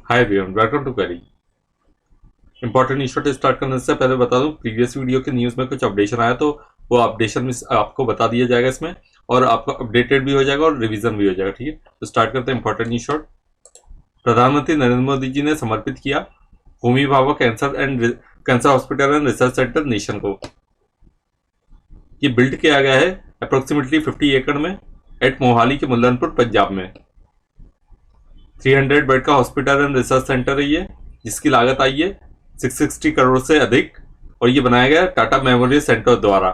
Hi everyone, welcome to query. Important issue start करने से पहले बता दूं, प्रीवियस वीडियो के न्यूज़ में कुछ अपडेशन आया तो वो अपडेशन में आपको बता दिया जाएगा इसमें, और आपको अपडेटेड भी हो जाएगा और रिवीजन भी हो जाएगा। ठीक है, तो स्टार्ट करते हैं इंपॉर्टेंट न्यूज शॉर्ट। प्रधानमंत्री नरेंद्र मोदी जी ने समर्पित किया Homi Bhabha cancer hospital and research centre nation को। ये बिल्ड किया गया है अप्रोक्सीमेटली 50 एकड़ में एट मोहाली के मुल्लानपुर पंजाब में। 300 बेड का हॉस्पिटल एंड रिसर्च सेंटर है ये, जिसकी लागत आई है 660 करोड़ से अधिक, और ये बनाया गया टाटा मेमोरियल सेंटर द्वारा।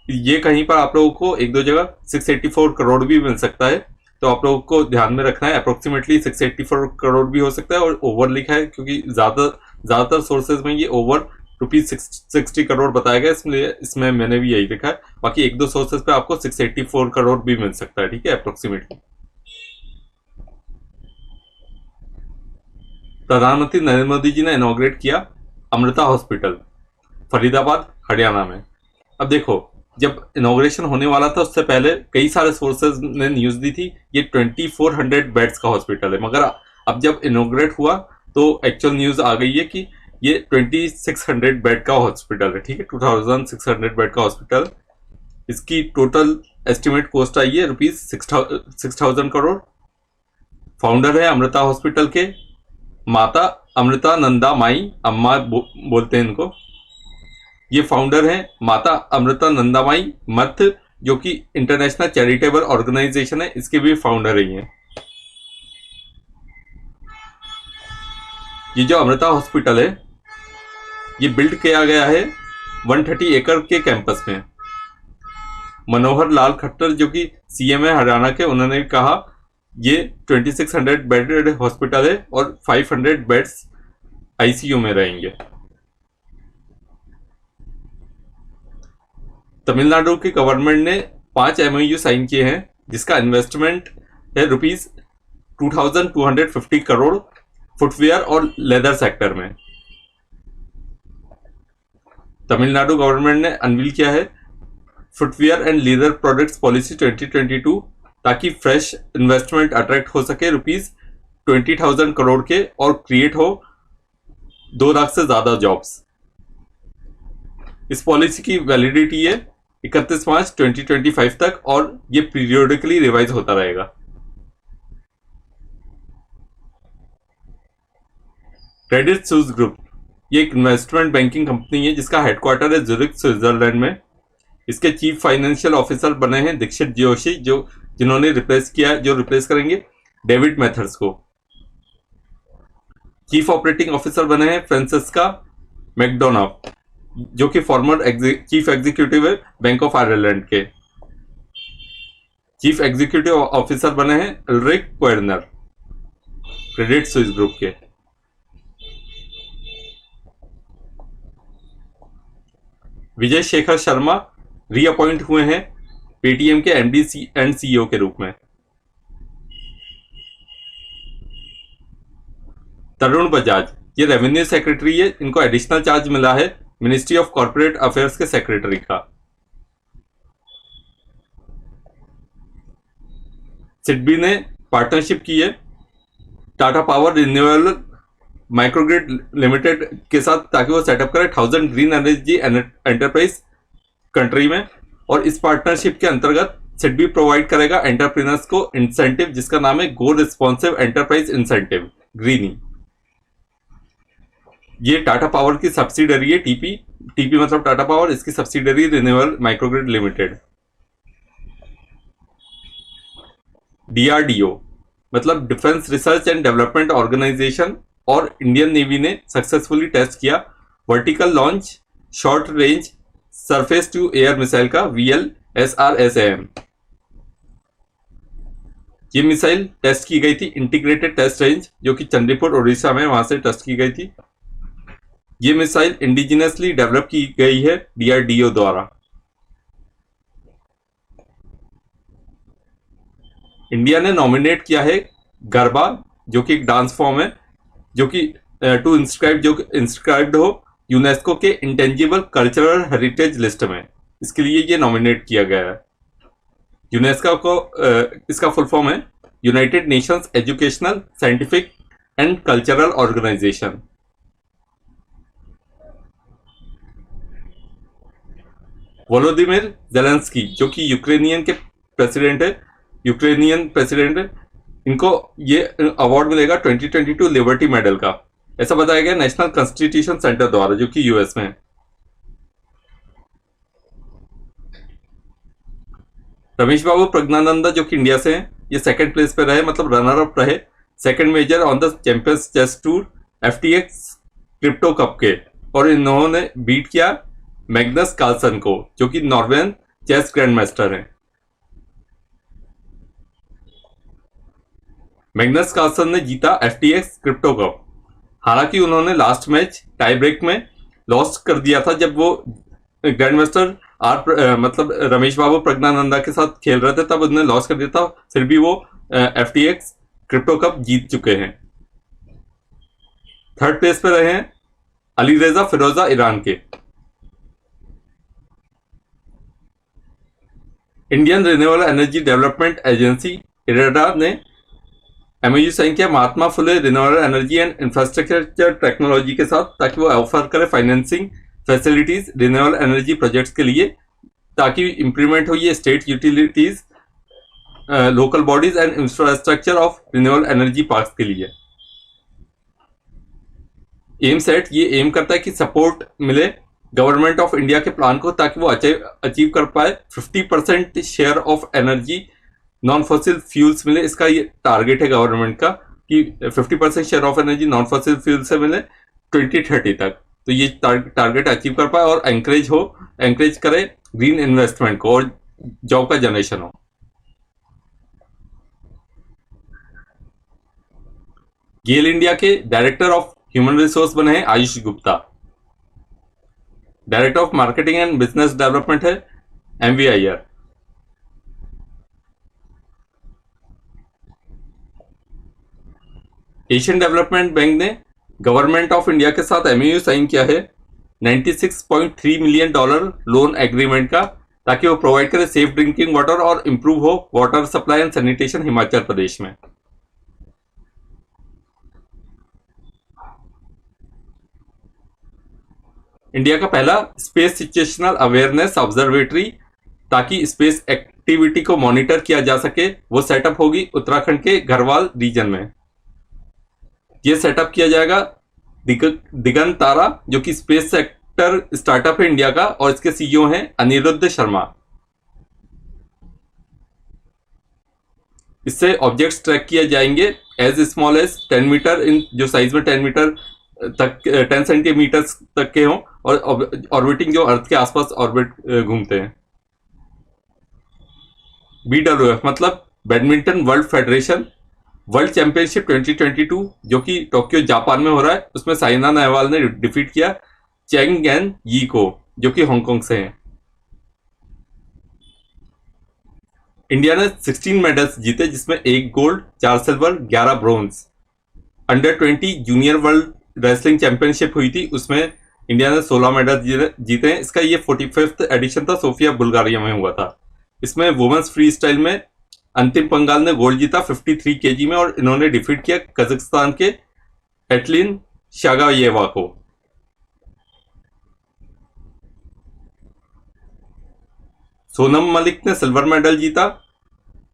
ये कहीं पर आप लोगों को एक दो जगह 684 करोड़ भी मिल सकता है, तो आप लोगों को ध्यान में रखना है। अप्रोक्सीमेटली 684 करोड़ भी हो सकता है, और ओवर लिखा है क्योंकि ज्यादातर सोर्सेज में ये ओवर ₹60 करोड़ बताया गया, इसलिए इसमें मैंने भी यही लिखा है। बाकी एक दो सोर्सेज पे आपको 684 करोड़ भी मिल सकता है। ठीक है, अप्रोक्सीमेटली। प्रधानमंत्री नरेंद्र मोदी जी ने इनॉग्रेट किया अमृता हॉस्पिटल फरीदाबाद हरियाणा में। अब देखो, जब इनॉग्रेशन होने वाला था उससे पहले कई सारे सोर्सेज ने न्यूज दी थी ये 2400 बेड्स का हॉस्पिटल है, मगर अब जब इनॉग्रेट हुआ तो एक्चुअल न्यूज आ गई है कि ये 2600 बेड का हॉस्पिटल है। ठीक है, 2600 बेड का हॉस्पिटल। इसकी टोटल एस्टिमेट कॉस्ट आई है ₹6000 करोड़। फाउंडर है अमृता हॉस्पिटल के माता अमृता नंदा माई, अम्मा बोलते हैं इनको। ये फाउंडर हैं माता अमृता नंदामाई मथ, जो कि इंटरनेशनल चैरिटेबल ऑर्गेनाइजेशन है, इसके भी फाउंडर ही हैं। ये जो अमृता हॉस्पिटल है ये बिल्ड किया गया है 130 एकड़ के कैंपस में। मनोहर लाल खट्टर जो कि सीएम है हरियाणा के, उन्होंने कहा ये 2600 बेडेड हॉस्पिटल है और 500 बेड्स आईसीयू में रहेंगे। तमिलनाडु की गवर्नमेंट ने 5 एमओयू साइन किए हैं, जिसका इन्वेस्टमेंट है ₹2250 करोड़ फुटवेयर और लेदर सेक्टर में। तमिलनाडु गवर्नमेंट ने अनवील किया है footwear and leather products policy 2022, ताकि फ्रेश इन्वेस्टमेंट अट्रैक्ट हो सके ₹20,000 करोड़ के, और क्रिएट हो 2 लाख से ज्यादा जॉब्स। इस पॉलिसी की वैलिडिटी है 31 मार्च 2025 तक, और ये पीरियोडिकली रिवाइज होता रहेगा। क्रेडिट स्विस ग्रुप ये एक इन्वेस्टमेंट बैंकिंग कंपनी है जिसका हेडक्वार्टर है ज्यूरिख स्विट्जरलैंड में। इसके चीफ फाइनेंशियल ऑफिसर बने हैं दीक्षित जोशी, जिन्होंने रिप्लेस करेंगे डेविड मैथर्स को। चीफ ऑपरेटिंग ऑफिसर बने हैं फ्रांसिस्का मैकडोनाफ, जो कि फॉर्मर चीफ एग्जीक्यूटिव है बैंक ऑफ आयरलैंड के। चीफ एग्जीक्यूटिव ऑफिसर बने हैं एल्रिक क्वेर्नर, क्रेडिट स्विस ग्रुप के। विजय शेखर शर्मा रीअपॉइंट हुए हैं पेटीएम के एमडी एंड सीईओ के रूप में। तरुण बजाज ये रेवेन्यू सेक्रेटरी है, इनको एडिशनल चार्ज मिला है मिनिस्ट्री ऑफ कॉर्पोरेट अफेयर्स के सेक्रेटरी का। सिडबी ने पार्टनरशिप की है Tata power renewable microgrid limited के साथ, ताकि वो सेटअप करे 1000 ग्रीन एनर्जी एंटरप्राइज कंट्री में। और इस पार्टनरशिप के अंतर्गत सिडबी प्रोवाइड करेगा एंटरप्रेन्योर्स को इंसेंटिव, जिसका नाम है go responsive enterprise incentive, greeny. ये टाटा पावर की सब्सिडरी है, टीपी मतलब टाटा पावर, इसकी subsidiary renewable microgrid limited. DRDO मतलब defence research and development organisation, और इंडियन नेवी ने सक्सेसफुली टेस्ट किया vertical launch short range surface to air missile का VLSRSAM। ये मिसाइल टेस्ट की गई थी इंटीग्रेटेड टेस्ट रेंज, जो कि चंडीपुर उड़ीसा में, वहां से टेस्ट की गई थी। ये मिसाइल इंडिजिनसली डेवलप की गई है DRDO द्वारा। इंडिया ने नॉमिनेट किया है गरबा, जो कि एक डांस फॉर्म है, जो कि टू इंस्क्राइब्ड हो यूनेस्को के इंटेंजिबल कल्चरल हेरिटेज लिस्ट में। इसके लिए ये नॉमिनेट किया गया है। यूनेस्को को इसका फुल फॉर्म है United Nations Educational, Scientific and Cultural Organization. Volodymyr Zelensky जो कि यूक्रेनियन प्रेसिडेंट है, इनको ये अवार्ड मिलेगा 2022 लिबर्टी मेडल का, ऐसा बताया गया नेशनल कॉन्स्टिट्यूशन सेंटर द्वारा, जो कि यूएस में है। रमेश बाबू प्रज्ञानंदा जो कि इंडिया से हैं, ये सेकंड प्लेस पे रहे, मतलब रनर अप रहे, second major on the Champions Chess Tour FTX Crypto Cup के, और इन्होंने बीट किया मैग्नस कार्लसन को, जो कि नॉर्वेन चेस ग्रैंड मास्टर हैं। मैग्नस कार्लसन ने जीता एफटीएक्स क्रिप्टो कप। हालांकि उन्होंने लास्ट मैच टाई ब्रेक में लॉस कर दिया था, जब वो ग्रैंड मास्टर मतलब रमेश बाबू प्रज्ञानंदा के साथ खेल रहे थे, तब उन्होंने लॉस कर दिया था। फिर भी वो एफटीएक्स क्रिप्टो कप जीत चुके हैं। थर्ड प्लेस पे रहे हैं अलीरेजा फिरोजा ईरान के। Indian renewable energy development agency IREDA ने एमओयू साइन किया Mahatma Phule renewable energy and infrastructure technology के साथ, ताकि वो ऑफर करे financing facilities renewable energy projects के लिए, ताकि इंप्लीमेंट हो ये state utilities, local bodies and infrastructure of renewable energy parks के लिए। एम सेट ये एम करता है कि सपोर्ट मिले गवर्नमेंट ऑफ इंडिया के प्लान को, ताकि वो अचीव कर पाए 50% share of energy non fossil fuels मिले। इसका ये टारगेट है गवर्नमेंट का कि 50% share of energy non fossil fuel से मिले 2030 तक। तो ये टारगेट अचीव कर पाए और एंकरेज करे ग्रीन इन्वेस्टमेंट को और जॉब का जनरेशन हो। गेल इंडिया के डायरेक्टर ऑफ ह्यूमन रिसोर्स बने हैं Ayush Gupta. Director of marketing and business development है MV Iyer. Asian development bank ने गवर्नमेंट ऑफ इंडिया के साथ एमओयू साइन किया है $96.3 मिलियन लोन एग्रीमेंट का, ताकि वो प्रोवाइड करे सेफ ड्रिंकिंग वाटर और इंप्रूव हो water supply and sanitation Himachal Pradesh में। इंडिया का पहला स्पेस सिचुएशनल अवेयरनेस ऑब्जर्वेटरी, ताकि स्पेस एक्टिविटी को मॉनिटर किया जा सके, वो सेटअप होगी उत्तराखंड के घरवाल रीजन में। ये सेटअप किया जाएगा दिगंत तारा, जो कि स्पेस सेक्टर स्टार्टअप है इंडिया का, और इसके सीईओ हैं अनिरुद्ध शर्मा। इससे ऑब्जेक्ट्स ट्रैक किए जाएंगे एज स्मॉल एज 10 मीटर, इन जो साइज में 10 मीटर तक 10 सेंटीमीटर तक के हों, और ऑर्बिटिंग जो अर्थ के आसपास ऑर्बिट घूमते हैं। BWF मतलब badminton world federation world championship 2022, जो कि टोक्यो जापान में हो रहा है, उसमें साइना नेहवाल ने डिफीट किया चेंग गैन यी को, जो कि हांगकांग से हैं। इंडिया ने 16 मेडल्स जीते, जिसमें 1 gold 4 silver 11 bronze. Under 20 junior world wrestling championship हुई थी, उसमें इंडिया ने 16 मेडल जीते हैं। इसका ये 45th एडिशन था, सोफिया बुल्गारिया में हुआ था। इसमें वुमेन्स फ्री स्टाइल में अंतिम पंगाल ने गोल्ड जीता 53 केजी में, और इन्होंने डिफीट किया कजाकिस्तान के एटलिन शागायेवा को। सोनम मलिक ने सिल्वर मेडल जीता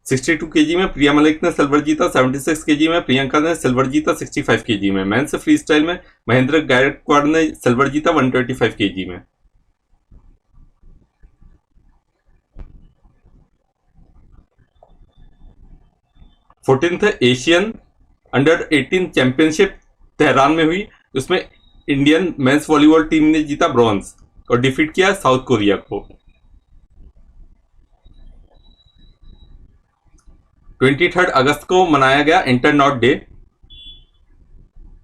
62 केजी में, प्रिया मलिक ने सिल्वर जीता 76 केजी में, प्रियंका ने सिल्वर जीता 65 केजी में। मेंस फ्री स्टाइल में महेंद्र गायकवाड़ ने सिल्वर जीता 125 केजी में। Fourteenth Asian under 18 championship Tehran में हुई, उसमें इंडियन मेंस वॉलीबॉल टीम ने जीता ब्रॉन्ज और डिफीट किया साउथ कोरिया को। 23 अगस्त को मनाया गया इंटरनॉट डे।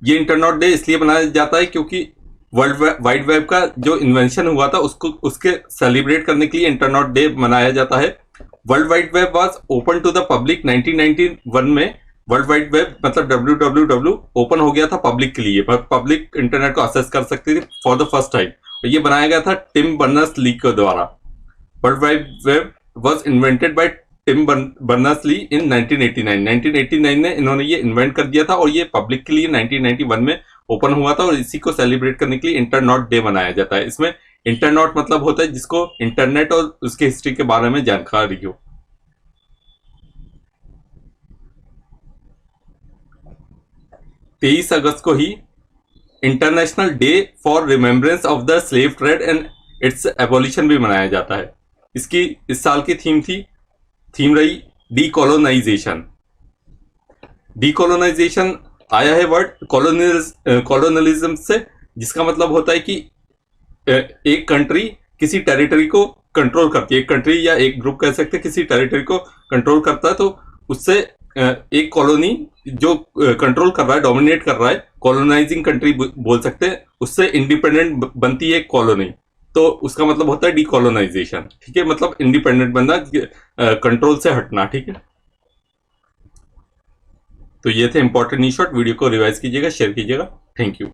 ये इंटरनॉट डे इसलिए मनाया जाता है क्योंकि वर्ल्ड वाइड वेब का जो इन्वेंशन हुआ था उसके सेलिब्रेट करने के लिए इंटरनॉट डे मनाया जाता है। World wide web was open to the public 1991 में। वर्ल्ड वाइड वेब मतलब www ओपन हो गया था पब्लिक के लिए, पब्लिक इंटरनेट को एक्सेस कर सकती थी फॉर द फर्स्ट टाइम। और ये बनाया गया था टिम बर्नर्स ली के द्वारा। World wide web was invented by Tim Berners-Lee in 1989 में इन्होंने ये इन्वेंट कर दिया था और ये पब्लिक के लिए 1991 में ओपन हुआ था और इसी को सेलिब्रेट करने के लिए इंटरनॉट डे मनाया जाता है। इसमें इंटरनॉट मतलब होता है जिसको इंटरनेट और उसके हिस्ट्री के बारे में जानकारी हो। 23 अगस्त को ही international day for remembrance of the slave trade and its abolition भी मनाया जाता है। इसकी इस साल की थीम रही डीकोलोनाइजेशन। डीकोलोनाइजेशन आया है वर्ड कॉलोनलिज्म से, जिसका मतलब होता है कि एक कंट्री किसी टेरिटरी को कंट्रोल करती है, एक कंट्री या एक ग्रुप कह सकते हैं किसी टेरिटरी को कंट्रोल करता है, तो उससे एक कॉलोनी जो कंट्रोल कर रहा है, डोमिनेट कर रहा है, कॉलोनाइजिंग कंट्री बोल सकते हैं, उससे इंडिपेंडेंट बनती है एक कॉलोनी, तो उसका मतलब होता है डीकोलोनाइजेशन। ठीक है, मतलब इंडिपेंडेंट बनना, कंट्रोल से हटना। ठीक है, तो ये थे इंपॉर्टेंट न्यूज शॉट। वीडियो को रिवाइज कीजिएगा, शेयर कीजिएगा। Thank you.